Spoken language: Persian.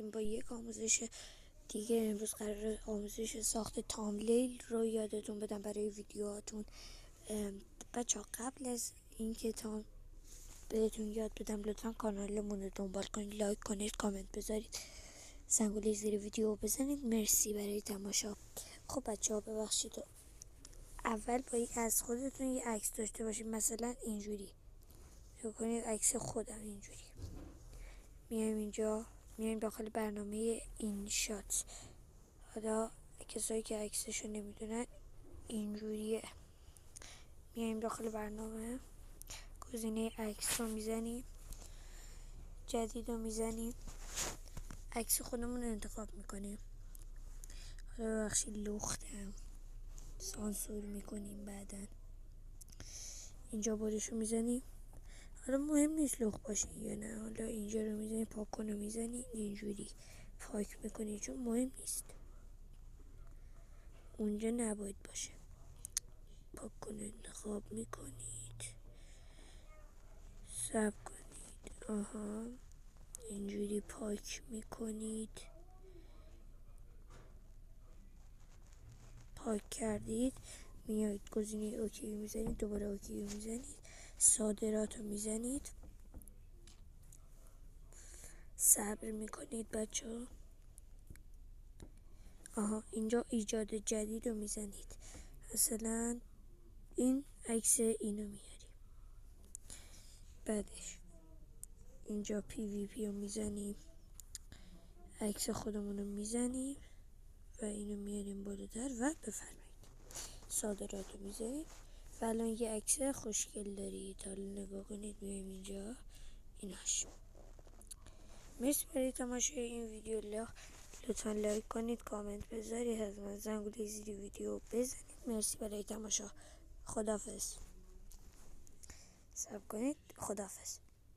کردیم با یک آموزش دیگه. امروز قرار آموزش ساخت تاملیل رو یادتون بدم برای ویدیوهاتون. بچه ها قبل از اینکه بهتون یاد بدم لطفا کانالمون رو دنبال کنید، لایک کنید، کامنت بذارید، زنگوله زیر ویدیو بزنید. مرسی برای تماشا. خب بچه ها ببخشید، اول باید از خودتون یه عکس داشته باشید، مثلا اینجوری کنید، عکس خودم اینجوری. میایم اینجا، میایم داخل برنامه این شات. حالا کسایی که عکسشو نمیدونن اینجوریه. میایم داخل برنامه، گزینه عکس رو میزنیم، جدید رو میزنیم، عکس خودمون رو انتخاب میکنیم. حالا ببخشید لختم، سانسور میکنیم. بعدا اینجا بودش رو میزنیم. حالا مهم نیست لخت باشه یا نه. حالا اینجا رو میزنی، پاک کن رو میزنی، اینجوری پاک میکنی چون مهم نیست، اونجا نباید باشه. پاک کن انتخاب میکنید، صبر کنید. آها، اینجوری پاک میکنید. پاک کردید، میایید گزینه اوکی میزنید، دوباره اوکی میزنید، صادرات رو میزنید، صبر میکنید بچه ها. آها، اینجا ایجاد جدید رو میزنید، مثلا این عکس اینو میاریم. بعدش اینجا PVP رو میزنیم، عکس خودمون رو میزنیم و اینو میاریم بالاتر و بفرمایید صادرات رو میزنیم. و الان یه عکس خوشگل دارید. حالا نگاه کنید، میایم اینجا ایناش. مرسی برای تماشای این ویدیو. لطفا لایک کنید، کامنت بذارید، حتما زنگوله زیر ویدیو بزنید. مرسی برای تماشا. خداحافظ. صبر کنید. خداحافظ.